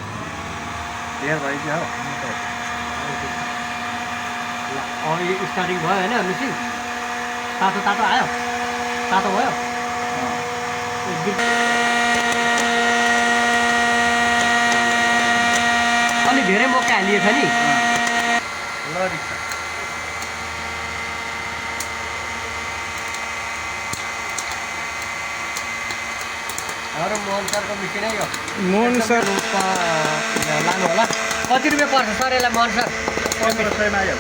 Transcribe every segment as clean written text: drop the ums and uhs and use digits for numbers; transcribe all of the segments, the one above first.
भयो धेर भइसक्यो अब यो स्टार्टिङ भयो होइन मिसिन तातो तातो आयो तातो भयो अलि धेरै मौका हालिएछ नि ल रिक्सा हाम्रो मोहन सरको मिसिनै हो मोहन सर लानु होला कति रुपियाँ पर्छ सर यसलाई मोहन सर 1500 आयो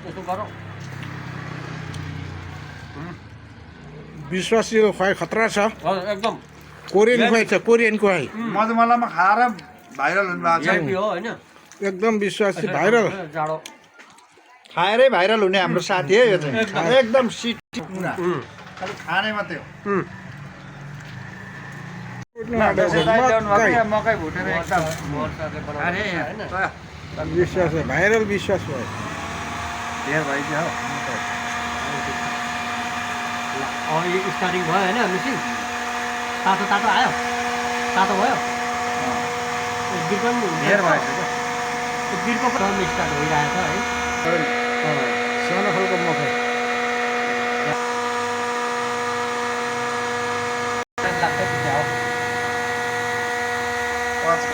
यसो गरौँ विश्वासिलो खुवाई खतरा छ एकदम कोरियन खुवाई छ कोरियन खुवाई मधुमलामा खाएर भाइरल हुनुभएको छ VIP हो होइन एकदम विश्वासी भाइरल जाडो खाएरै भाइरल हुने हाम्रो साथी है यो चाहिँ एकदम सिटी पुरा खालि खाने मात्रै हो मकै भुटेर एकदम मोहन सरले बनाउनु होइन विश्वास भाइरल विश्वास भयो धेर भइसक्यो अब यो स्टार्टिङ भयो होइन मिसिन तातो तातो आयो तातो भयो बिर्को पनि धेर भइसक्यो बिर्को पनि स्टार्ट भइरहेछ है सानो खालको मकै लाग्छ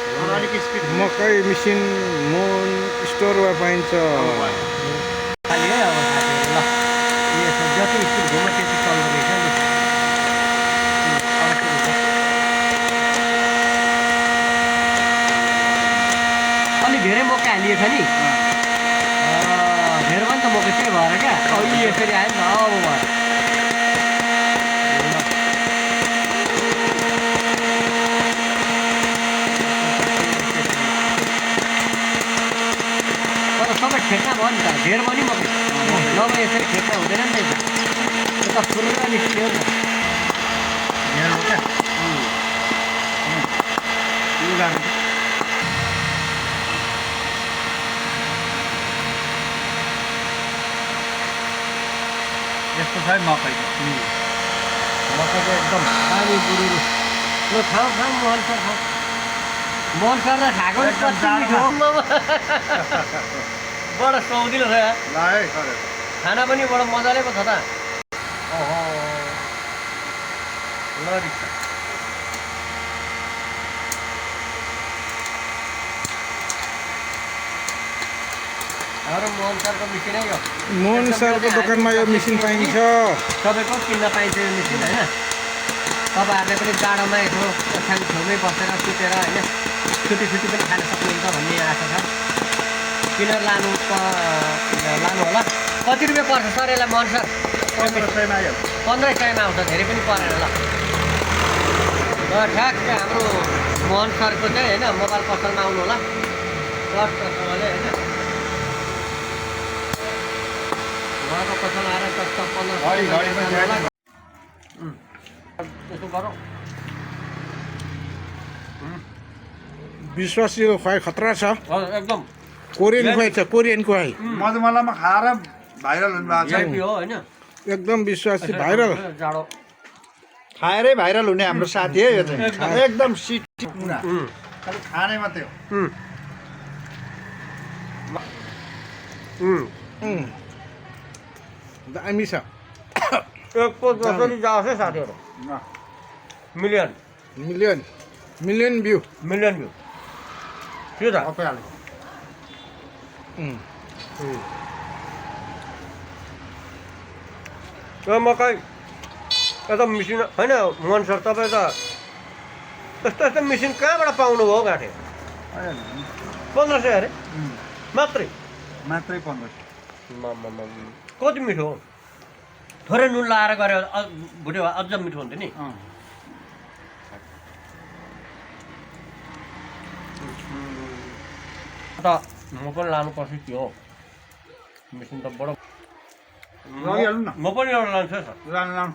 त्यो अलिक स्पिड मकै मिसिन मोन स्टोरमा पाइन्छ खालि है अब साथीहरू ल यसो जति स्पिड घुम्यो त्यति चल्दो रहेछ नि अलि धेरै मौका हालिएछ नि धेरै पनि त मौका त्यही भएर क्या अब यी यसरी आयो नि त अब भयो सबै ठेक्का भयो नि त धेर पनि म नभए यसरी ठेक्का हुँदैन नि त यता फुलेर निस्कियो नि त धेर हो क्या यो गाडी यस्तो छ है मकै मकैको एकदम पानी बुढी ल खाऊ खाऊ मोहन सर खाऊ मोहन सरलाई खाएको नि एकदम कति मिठो बडा सौदिलो छ यार ल है सर खाना पनि बडा मजाले पो छ त ओहो ल रिक्सा हाम्रो मोहन सरको मिसिनै हो मोहन सरको दोकानमा यो मिसिन पाइन्छ सबैको किन्न पाइन्छ यो मिसिन होइन तपाईँहरूले पनि जाडोमा यसो ओछ्यान छेउमै बसेर सुतेर होइन छुट्टी पनि खान सक्नुहुन्छ भन्ने आशा छ किनेर लानु होला कति रुपियाँ पर्छ सर यसलाई मोहन सर 1500 आयो 1500 आउँछ धेरै पनि परेन ल ठ्याक्क हाम्रो मोहन सरको चाहिँ होइन मोबाइल पसलमा आउनु होला टक्कसँगले होइन उहाँको पसल आएर टक्क 1500 यसो गरौँ विश्वासिलो खुवाई खतरा छ एकदम कोरियन खुवाई छ कोरियन खुवाई मधुमलामा खाएर भाइरल हुनुभएको छ VIP हो होइन एकदम विश्वासी भाइरल जाडो खाएरै भाइरल हुने हाम्रो साथी है यो चाहिँ एकदम सिटी पुरा खालि खाने मात्रै हो दामी छ एक पोस्ट जसरी जाओस् है साथीहरू मिलियन मिलियन मिलियन भ्यू त्यो त भइहाल्यो मकै यता मिसिन होइन मोहन सर तपाईँ त यस्तो मिसिन कहाँबाट पाउनुभयो गाँठे 1500 अरे मात्रै 1500 कति मिठो हो थोरै नुन लाएर गऱ्यो भुट्यो भए अझ मिठो हुन्थ्यो नि त म पनि लानुपर्छ त्यो मिसिन त बडो लगिहाल्नु न म पनि एउटा लान्छु है सर लानु